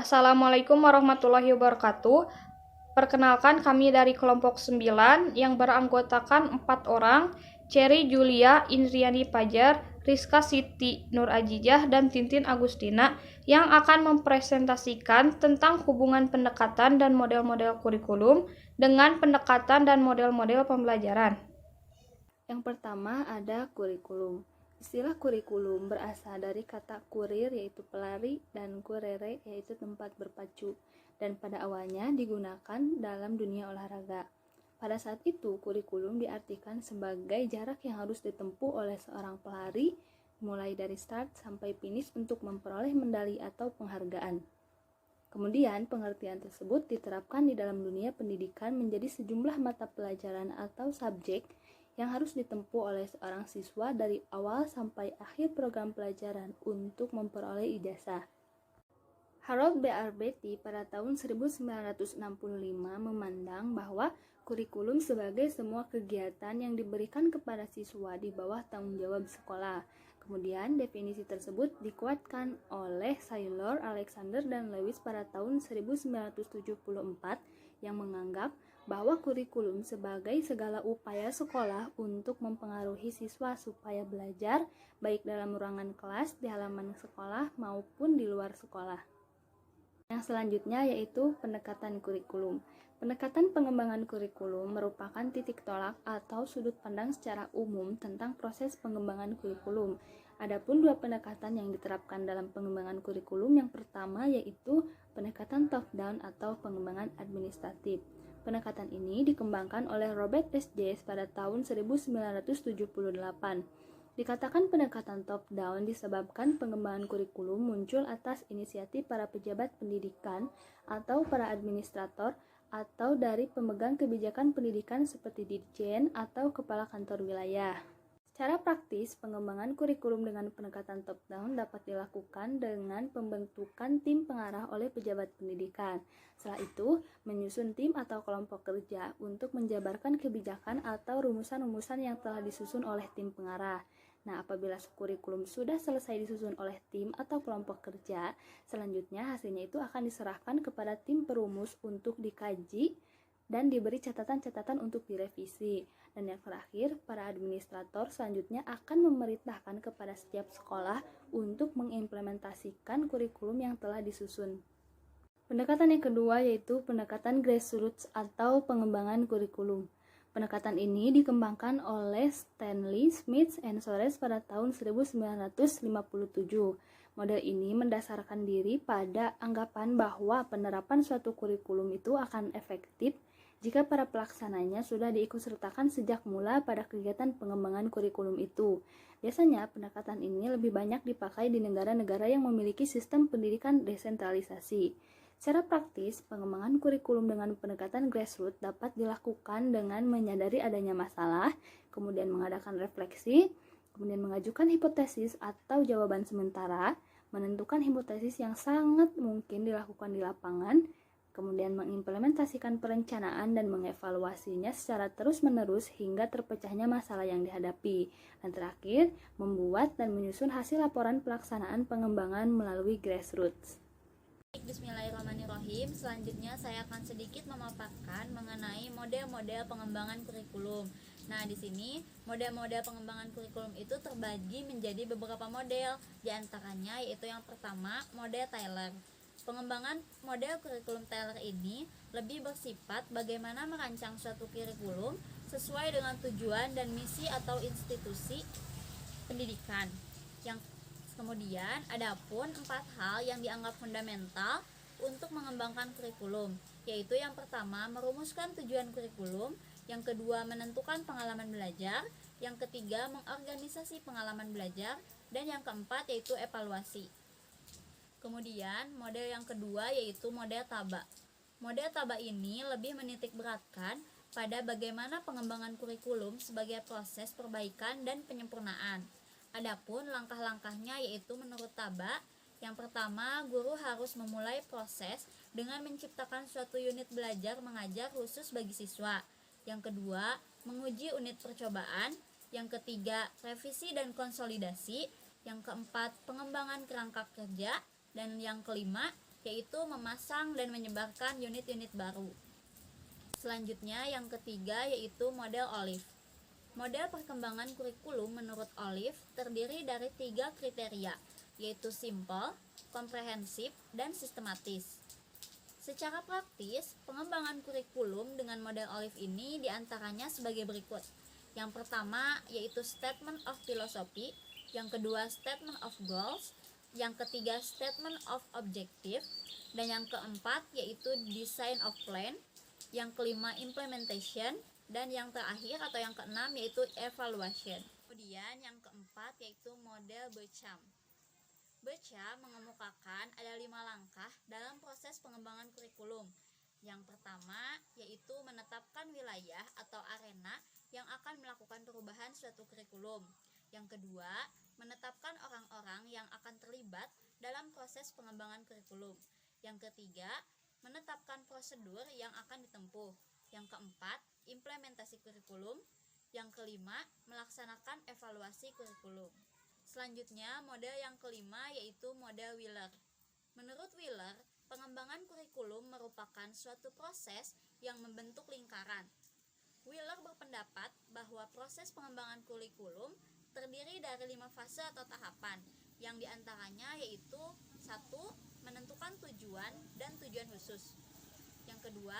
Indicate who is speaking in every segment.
Speaker 1: Assalamualaikum warahmatullahi wabarakatuh. Perkenalkan kami dari kelompok 9 yang beranggotakan 4 orang, Cherry Julia Indriani Pajar, Rizka Siti Nur Ajijah, dan Tintin Agustina yang akan mempresentasikan tentang hubungan pendekatan dan model-model kurikulum dengan pendekatan dan model-model pembelajaran.
Speaker 2: Yang pertama ada kurikulum. Istilah kurikulum berasal dari kata kurir yaitu pelari dan kurere yaitu tempat berpacu, dan pada awalnya digunakan dalam dunia olahraga. Pada saat itu kurikulum diartikan sebagai jarak yang harus ditempuh oleh seorang pelari mulai dari start sampai finish untuk memperoleh medali atau penghargaan. Kemudian pengertian tersebut diterapkan di dalam dunia pendidikan menjadi sejumlah mata pelajaran atau subjek yang harus ditempuh oleh seorang siswa dari awal sampai akhir program pelajaran untuk memperoleh ijazah. Harold B. Beatty pada tahun 1965 memandang bahwa kurikulum sebagai semua kegiatan yang diberikan kepada siswa di bawah tanggung jawab sekolah. Kemudian definisi tersebut dikuatkan oleh Saylor, Alexander, dan Lewis pada tahun 1974 yang menganggap bahwa kurikulum sebagai segala upaya sekolah untuk mempengaruhi siswa supaya belajar baik dalam ruangan kelas, di halaman sekolah, maupun di luar sekolah. Yang selanjutnya yaitu pendekatan kurikulum. Pendekatan pengembangan kurikulum merupakan titik tolak atau sudut pandang secara umum tentang proses pengembangan kurikulum. Adapun dua pendekatan yang diterapkan dalam pengembangan kurikulum, yang pertama yaitu pendekatan top-down atau pengembangan administratif. Pendekatan ini dikembangkan oleh Robert S. Jess pada tahun 1978. Dikatakan pendekatan top-down disebabkan pengembangan kurikulum muncul atas inisiatif para pejabat pendidikan atau para administrator atau dari pemegang kebijakan pendidikan seperti dirjen atau kepala kantor wilayah. Secara praktis, pengembangan kurikulum dengan pendekatan top-down dapat dilakukan dengan pembentukan tim pengarah oleh pejabat pendidikan. Setelah itu, menyusun tim atau kelompok kerja untuk menjabarkan kebijakan atau rumusan-rumusan yang telah disusun oleh tim pengarah. Nah, apabila kurikulum sudah selesai disusun oleh tim atau kelompok kerja, selanjutnya hasilnya itu akan diserahkan kepada tim perumus untuk dikaji dan diberi catatan-catatan untuk direvisi. Dan yang terakhir, para administrator selanjutnya akan memerintahkan kepada setiap sekolah untuk mengimplementasikan kurikulum yang telah disusun. Pendekatan yang kedua yaitu pendekatan grassroots atau pengembangan kurikulum. Pendekatan ini dikembangkan oleh Stanley, Smith, and Sores pada tahun 1957. Model ini mendasarkan diri pada anggapan bahwa penerapan suatu kurikulum itu akan efektif jika para pelaksananya sudah diikutsertakan sejak mula pada kegiatan pengembangan kurikulum itu. Biasanya pendekatan ini lebih banyak dipakai di negara-negara yang memiliki sistem pendidikan desentralisasi. Secara praktis, pengembangan kurikulum dengan pendekatan grassroots dapat dilakukan dengan menyadari adanya masalah, kemudian mengadakan refleksi, kemudian mengajukan hipotesis atau jawaban sementara, menentukan hipotesis yang sangat mungkin dilakukan di lapangan, kemudian mengimplementasikan perencanaan dan mengevaluasinya secara terus-menerus hingga terpecahnya masalah yang dihadapi. Dan terakhir, membuat dan menyusun hasil laporan pelaksanaan pengembangan melalui grassroots.
Speaker 3: Bismillahirrahmanirrahim. Selanjutnya saya akan sedikit memaparkan mengenai model-model pengembangan kurikulum. Nah, di sini model-model pengembangan kurikulum itu terbagi menjadi beberapa model. Di antaranya yaitu yang pertama, model Taylor. Pengembangan model kurikulum Taylor ini lebih bersifat bagaimana merancang suatu kurikulum sesuai dengan tujuan dan misi atau institusi pendidikan. Yang kemudian adapun 4 hal yang dianggap fundamental untuk mengembangkan kurikulum, yaitu yang pertama merumuskan tujuan kurikulum, yang kedua menentukan pengalaman belajar, yang ketiga mengorganisasi pengalaman belajar, dan yang keempat yaitu evaluasi. Kemudian model yang kedua yaitu model Taba. Model Taba ini lebih menitik beratkan pada bagaimana pengembangan kurikulum sebagai proses perbaikan dan penyempurnaan. Adapun langkah-langkahnya yaitu menurut Taba, yang pertama guru harus memulai proses dengan menciptakan suatu unit belajar mengajar khusus bagi siswa. Yang kedua, menguji unit percobaan. Yang ketiga, revisi dan konsolidasi. Yang keempat, pengembangan kerangka kerja. Dan yang kelima yaitu memasang dan menyebarkan unit-unit baru. Selanjutnya yang ketiga yaitu model Olive. Model perkembangan kurikulum menurut Olive terdiri dari 3 kriteria, yaitu simple, komprehensif, dan sistematis. Secara praktis, pengembangan kurikulum dengan model Olive ini diantaranya sebagai berikut. Yang pertama yaitu statement of philosophy, yang kedua statement of goals, yang ketiga statement of objective, dan yang keempat yaitu design of plan, yang kelima implementation, dan yang terakhir atau yang keenam yaitu evaluation. Kemudian yang keempat yaitu model Beauchamp. Beauchamp mengemukakan ada 5 langkah dalam proses pengembangan kurikulum. Yang pertama yaitu menetapkan wilayah atau arena yang akan melakukan perubahan suatu kurikulum. Yang kedua, menetapkan orang-orang yang akan terlibat dalam proses pengembangan kurikulum. Yang ketiga, menetapkan prosedur yang akan ditempuh. Yang keempat, implementasi kurikulum. Yang kelima, melaksanakan evaluasi kurikulum. Selanjutnya, model yang kelima yaitu model Wheeler. Menurut Wheeler, pengembangan kurikulum merupakan suatu proses yang membentuk lingkaran. Wheeler berpendapat bahwa proses pengembangan kurikulum terdiri dari 5 fase atau tahapan, yang diantaranya yaitu 1. Menentukan tujuan dan tujuan khusus. Yang kedua,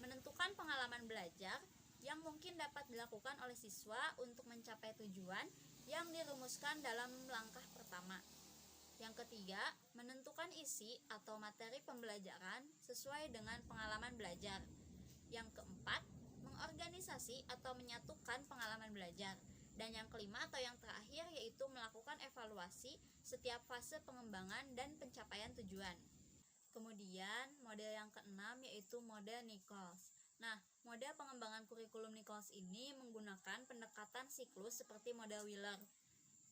Speaker 3: menentukan pengalaman belajar yang mungkin dapat dilakukan oleh siswa untuk mencapai tujuan yang dirumuskan dalam langkah pertama. Yang ketiga, menentukan isi atau materi pembelajaran sesuai dengan pengalaman belajar. Yang keempat, mengorganisasi atau menyatukan pengalaman belajar. Dan yang kelima atau yang terakhir yaitu melakukan evaluasi setiap fase pengembangan dan pencapaian tujuan. Kemudian model yang keenam yaitu model Nichols. Nah, model pengembangan kurikulum Nichols ini menggunakan pendekatan siklus seperti model Wheeler.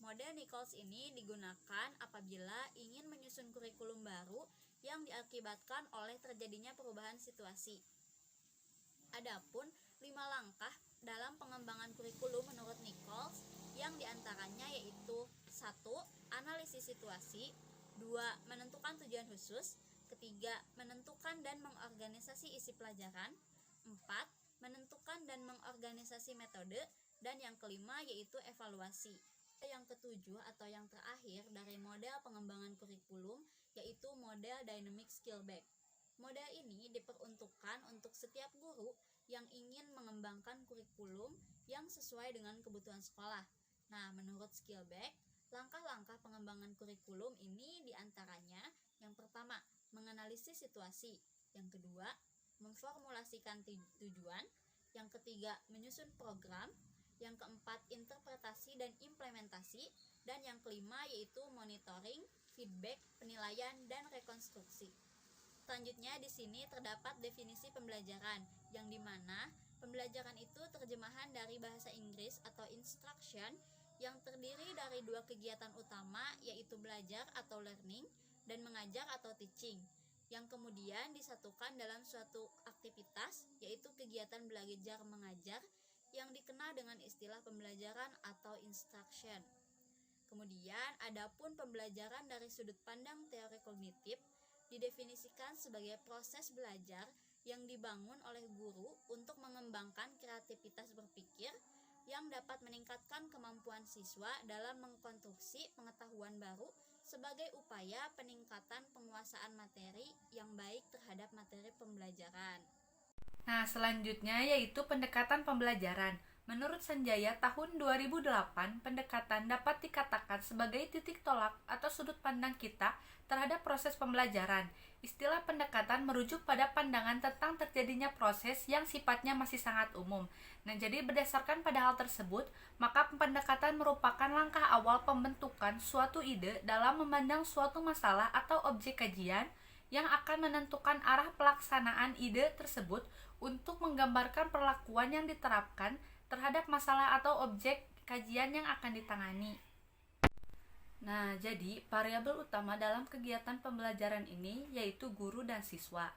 Speaker 3: Model Nichols ini digunakan apabila ingin menyusun kurikulum baru yang diakibatkan oleh terjadinya perubahan situasi. Adapun 5 langkah dalam pengembangan kurikulum menurut Nichols yang diantaranya yaitu 1. Analisis situasi, 2. Menentukan tujuan khusus, ketiga, menentukan dan mengorganisasi isi pelajaran, 4. Menentukan dan mengorganisasi metode, dan yang kelima yaitu evaluasi. Yang ketujuh atau yang terakhir dari model pengembangan kurikulum yaitu model Dynamic Skill Bag. Model ini diperuntukkan untuk setiap guru yang ingin mengembangkan kurikulum yang sesuai dengan kebutuhan sekolah. Nah, menurut Skill Bag, langkah-langkah pengembangan kurikulum ini diantaranya yang pertama, menganalisis situasi, yang kedua, memformulasikan tujuan, yang ketiga, menyusun program, yang keempat, interpretasi dan implementasi, dan yang kelima yaitu monitoring, feedback, penilaian, dan rekonstruksi. Selanjutnya di sini terdapat definisi pembelajaran, yang dimana pembelajaran itu terjemahan dari bahasa Inggris atau instruction yang terdiri dari 2 kegiatan utama yaitu belajar atau learning dan mengajar atau teaching, yang kemudian disatukan dalam suatu aktivitas yaitu kegiatan belajar mengajar yang dikenal dengan istilah pembelajaran atau instruction. Kemudian adapun pembelajaran dari sudut pandang teori kognitif didefinisikan sebagai proses belajar yang dibangun oleh guru untuk mengembangkan kreativitas berpikir yang dapat meningkatkan kemampuan siswa dalam mengkonstruksi pengetahuan baru sebagai upaya peningkatan penguasaan materi yang baik terhadap materi pembelajaran.
Speaker 2: Nah, selanjutnya yaitu pendekatan pembelajaran. Menurut Sanjaya tahun 2008, pendekatan dapat dikatakan sebagai titik tolak atau sudut pandang kita terhadap proses pembelajaran. Istilah pendekatan merujuk pada pandangan tentang terjadinya proses yang sifatnya masih sangat umum. Nah, jadi berdasarkan pada hal tersebut, maka pendekatan merupakan langkah awal pembentukan suatu ide dalam memandang suatu masalah atau objek kajian yang akan menentukan arah pelaksanaan ide tersebut untuk menggambarkan perlakuan yang diterapkan terhadap masalah atau objek kajian yang akan ditangani. Nah, jadi variabel utama dalam kegiatan pembelajaran ini yaitu guru dan siswa.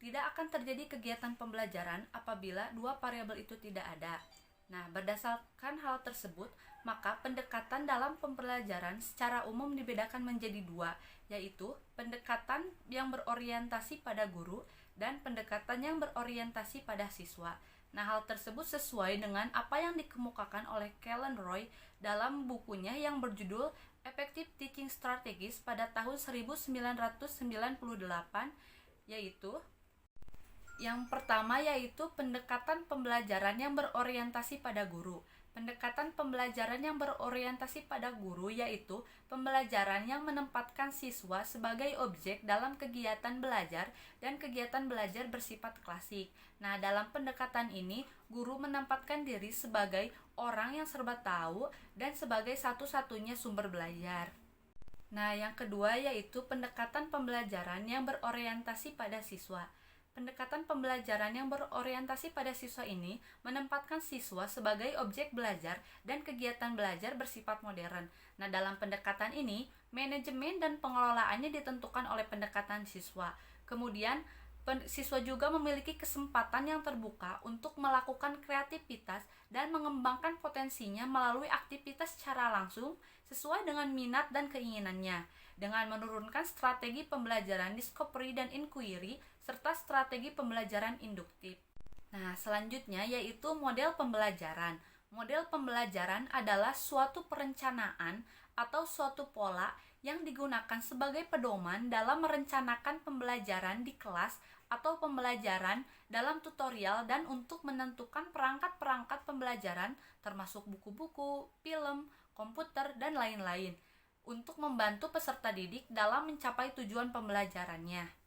Speaker 2: Tidak akan terjadi kegiatan pembelajaran apabila 2 variabel itu tidak ada.
Speaker 4: Nah, berdasarkan hal tersebut, maka pendekatan dalam pembelajaran secara umum dibedakan menjadi dua, yaitu pendekatan yang berorientasi pada guru dan pendekatan yang berorientasi pada siswa. Nah, hal tersebut sesuai dengan apa yang dikemukakan oleh Kellen Roy dalam bukunya yang berjudul Effective Teaching Strategies pada tahun 1998, yaitu yang pertama yaitu pendekatan pembelajaran yang berorientasi pada guru. Pendekatan pembelajaran yang berorientasi pada guru yaitu pembelajaran yang menempatkan siswa sebagai objek dalam kegiatan belajar dan kegiatan belajar bersifat klasik. Nah, dalam pendekatan ini, guru menempatkan diri sebagai orang yang serba tahu dan sebagai satu-satunya sumber belajar. Nah, yang kedua yaitu pendekatan pembelajaran yang berorientasi pada siswa. Pendekatan pembelajaran yang berorientasi pada siswa ini menempatkan siswa sebagai objek belajar dan kegiatan belajar bersifat modern. Nah, dalam pendekatan ini, manajemen dan pengelolaannya ditentukan oleh pendekatan siswa. Kemudian, siswa juga memiliki kesempatan yang terbuka untuk melakukan kreativitas dan mengembangkan potensinya melalui aktivitas secara langsung sesuai dengan minat dan keinginannya, dengan menurunkan strategi pembelajaran discovery dan inquiry serta strategi pembelajaran induktif. Nah, selanjutnya yaitu model pembelajaran. Model pembelajaran adalah suatu perencanaan atau suatu pola yang digunakan sebagai pedoman dalam merencanakan pembelajaran di kelas atau pembelajaran dalam tutorial dan untuk menentukan perangkat-perangkat pembelajaran termasuk buku-buku, film, komputer, dan lain-lain untuk membantu peserta didik dalam mencapai tujuan pembelajarannya.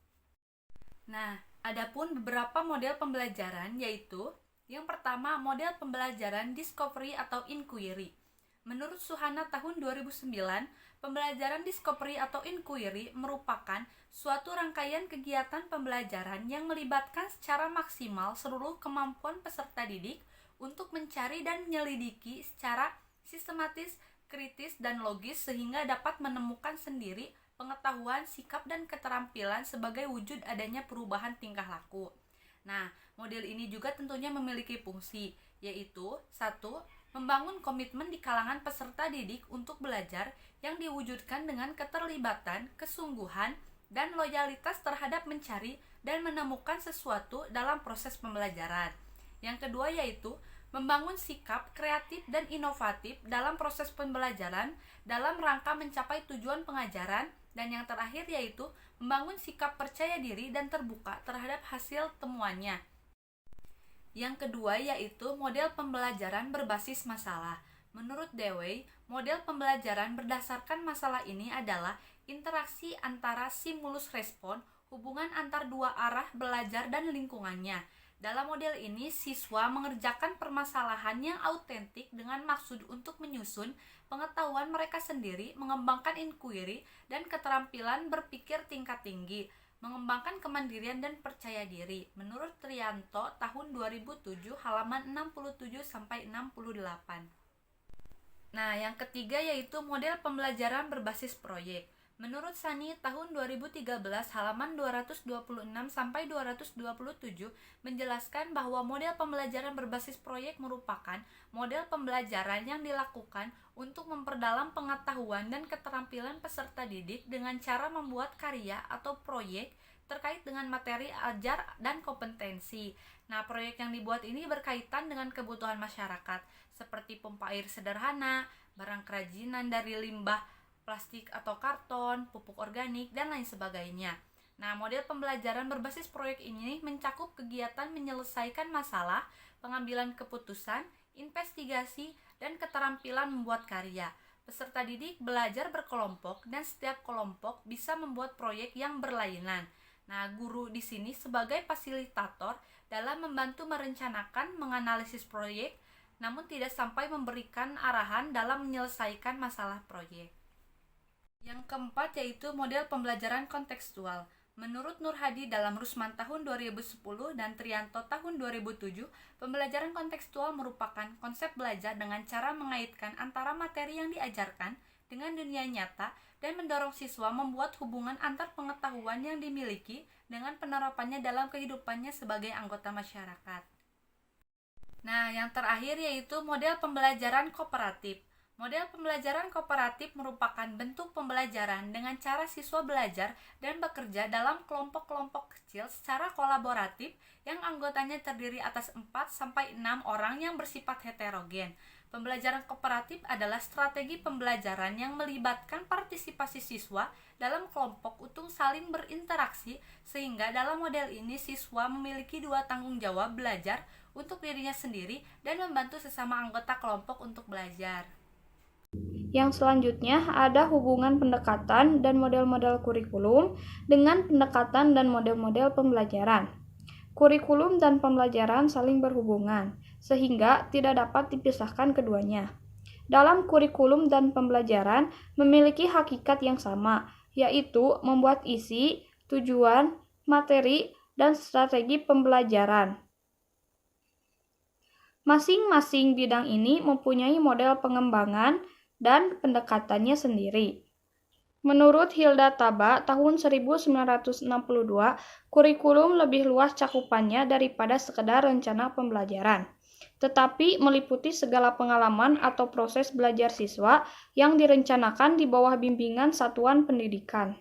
Speaker 4: Nah, adapun beberapa model pembelajaran yaitu yang pertama model pembelajaran discovery atau inquiry. Menurut Suhana tahun 2009, pembelajaran discovery atau inquiry merupakan suatu rangkaian kegiatan pembelajaran yang melibatkan secara maksimal seluruh kemampuan peserta didik untuk mencari dan menyelidiki secara sistematis, kritis, dan logis sehingga dapat menemukan sendiri pengetahuan, sikap, dan keterampilan sebagai wujud adanya perubahan tingkah laku. Nah, model ini juga tentunya memiliki fungsi, yaitu 1. Membangun komitmen di kalangan peserta didik untuk belajar yang diwujudkan dengan keterlibatan, kesungguhan, dan loyalitas terhadap mencari dan menemukan sesuatu dalam proses pembelajaran. Yang kedua yaitu membangun sikap kreatif dan inovatif dalam proses pembelajaran dalam rangka mencapai tujuan pengajaran. Dan yang terakhir yaitu membangun sikap percaya diri dan terbuka terhadap hasil temuannya. Yang kedua yaitu model pembelajaran berbasis masalah. Menurut Dewey, model pembelajaran berdasarkan masalah ini adalah interaksi antara stimulus respon, hubungan antar dua arah belajar dan lingkungannya. Dalam model ini, siswa mengerjakan permasalahan yang autentik dengan maksud untuk menyusun pengetahuan mereka sendiri, mengembangkan inquiry, dan keterampilan berpikir tingkat tinggi, mengembangkan kemandirian dan percaya diri. Menurut Trianto tahun 2007 halaman 67-68. Nah, yang ketiga yaitu model pembelajaran berbasis proyek. Menurut Sani tahun 2013 halaman 226-227 menjelaskan bahwa model pembelajaran berbasis proyek merupakan model pembelajaran yang dilakukan untuk memperdalam pengetahuan dan keterampilan peserta didik dengan cara membuat karya atau proyek terkait dengan materi ajar dan kompetensi. Nah, proyek yang dibuat ini berkaitan dengan kebutuhan masyarakat seperti pompa air sederhana, barang kerajinan dari limbah plastik atau karton, pupuk organik, dan lain sebagainya. Nah, model pembelajaran berbasis proyek ini mencakup kegiatan menyelesaikan masalah, pengambilan keputusan, investigasi, dan keterampilan membuat karya. Peserta didik belajar berkelompok dan setiap kelompok bisa membuat proyek yang berlainan. Nah, guru di sini sebagai fasilitator dalam membantu merencanakan, menganalisis proyek, namun tidak sampai memberikan arahan dalam menyelesaikan masalah proyek. Yang keempat yaitu model pembelajaran kontekstual. Menurut Nur Hadi dalam Rusman tahun 2010 dan Trianto tahun 2007, pembelajaran kontekstual merupakan konsep belajar dengan cara mengaitkan antara materi yang diajarkan dengan dunia nyata dan mendorong siswa membuat hubungan antar pengetahuan yang dimiliki dengan penerapannya dalam kehidupannya sebagai anggota masyarakat. Nah, yang terakhir yaitu model pembelajaran kooperatif. Model pembelajaran kooperatif merupakan bentuk pembelajaran dengan cara siswa belajar dan bekerja dalam kelompok-kelompok kecil secara kolaboratif yang anggotanya terdiri atas 4-6 orang yang bersifat heterogen. Pembelajaran kooperatif adalah strategi pembelajaran yang melibatkan partisipasi siswa dalam kelompok untuk saling berinteraksi, sehingga dalam model ini siswa memiliki dua tanggung jawab belajar untuk dirinya sendiri dan membantu sesama anggota kelompok untuk belajar.
Speaker 1: Yang selanjutnya ada hubungan pendekatan dan model-model kurikulum dengan pendekatan dan model-model pembelajaran. Kurikulum dan pembelajaran saling berhubungan, sehingga tidak dapat dipisahkan keduanya. Dalam kurikulum dan pembelajaran memiliki hakikat yang sama, yaitu membuat isi, tujuan, materi, dan strategi pembelajaran. Masing-masing bidang ini mempunyai model pengembangan dan pendekatannya sendiri. Menurut Hilda Taba, tahun 1962, kurikulum lebih luas cakupannya daripada sekedar rencana pembelajaran, tetapi meliputi segala pengalaman atau proses belajar siswa yang direncanakan di bawah bimbingan satuan pendidikan.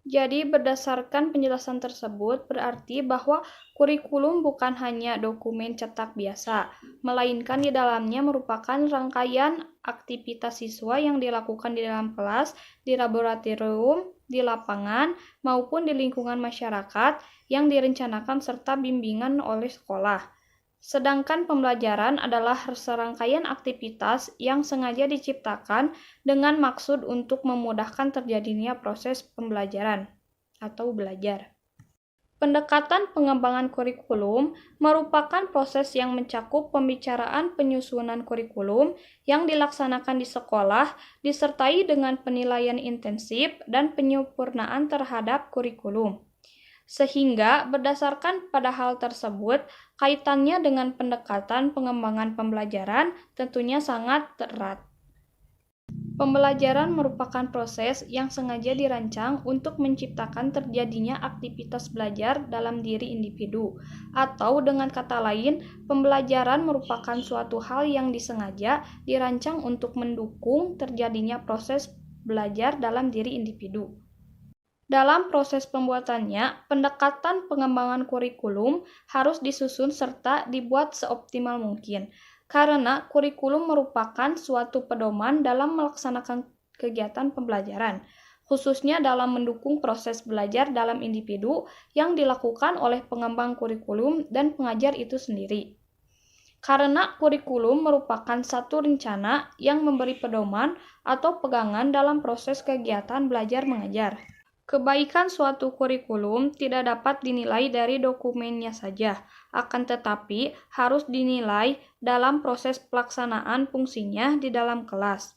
Speaker 1: Jadi, berdasarkan penjelasan tersebut, berarti bahwa kurikulum bukan hanya dokumen cetak biasa, melainkan di dalamnya merupakan rangkaian aktivitas siswa yang dilakukan di dalam kelas, di laboratorium, di lapangan, maupun di lingkungan masyarakat yang direncanakan serta bimbingan oleh sekolah. Sedangkan pembelajaran adalah serangkaian aktivitas yang sengaja diciptakan dengan maksud untuk memudahkan terjadinya proses pembelajaran atau belajar. Pendekatan pengembangan kurikulum merupakan proses yang mencakup pembicaraan penyusunan kurikulum yang dilaksanakan di sekolah, disertai dengan penilaian intensif dan penyempurnaan terhadap kurikulum. Sehingga berdasarkan pada hal tersebut, kaitannya dengan pendekatan pengembangan pembelajaran tentunya sangat erat. Pembelajaran merupakan proses yang sengaja dirancang untuk menciptakan terjadinya aktivitas belajar dalam diri individu, atau dengan kata lain, pembelajaran merupakan suatu hal yang disengaja dirancang untuk mendukung terjadinya proses belajar dalam diri individu. Dalam proses pembuatannya, pendekatan pengembangan kurikulum harus disusun serta dibuat seoptimal mungkin, karena kurikulum merupakan suatu pedoman dalam melaksanakan kegiatan pembelajaran, khususnya dalam mendukung proses belajar dalam individu yang dilakukan oleh pengembang kurikulum dan pengajar itu sendiri. Karena kurikulum merupakan satu rencana yang memberi pedoman atau pegangan dalam proses kegiatan belajar mengajar. Kebaikan suatu kurikulum tidak dapat dinilai dari dokumennya saja, akan tetapi harus dinilai dalam proses pelaksanaan fungsinya di dalam kelas.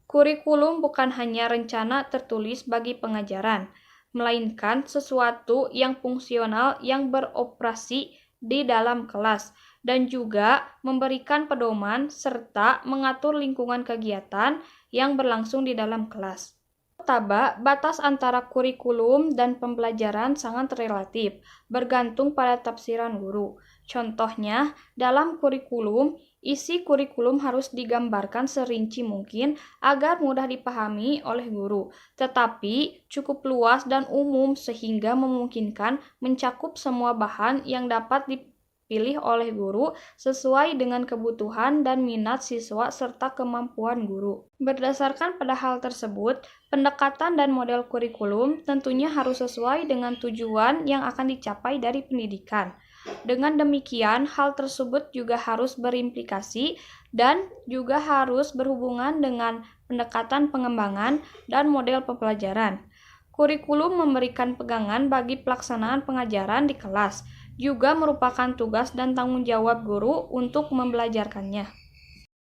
Speaker 1: Kurikulum bukan hanya rencana tertulis bagi pengajaran, melainkan sesuatu yang fungsional yang beroperasi di dalam kelas, dan juga memberikan pedoman serta mengatur lingkungan kegiatan yang berlangsung di dalam kelas. Taba, batas antara kurikulum dan pembelajaran sangat relatif, bergantung pada tafsiran guru. Contohnya, dalam kurikulum, isi kurikulum harus digambarkan serinci mungkin agar mudah dipahami oleh guru, tetapi cukup luas dan umum sehingga memungkinkan mencakup semua bahan yang dapat dipilih oleh guru sesuai dengan kebutuhan dan minat siswa serta kemampuan guru. Berdasarkan pada hal tersebut, pendekatan dan model kurikulum tentunya harus sesuai dengan tujuan yang akan dicapai dari pendidikan. Dengan demikian, hal tersebut juga harus berimplikasi dan juga harus berhubungan dengan pendekatan pengembangan dan model pembelajaran. Kurikulum memberikan pegangan bagi pelaksanaan pengajaran di kelas, juga merupakan tugas dan tanggung jawab guru untuk membelajarkannya.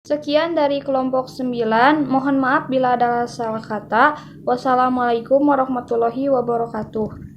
Speaker 1: Sekian dari kelompok 9, mohon maaf bila ada salah kata. Wassalamualaikum warahmatullahi wabarakatuh.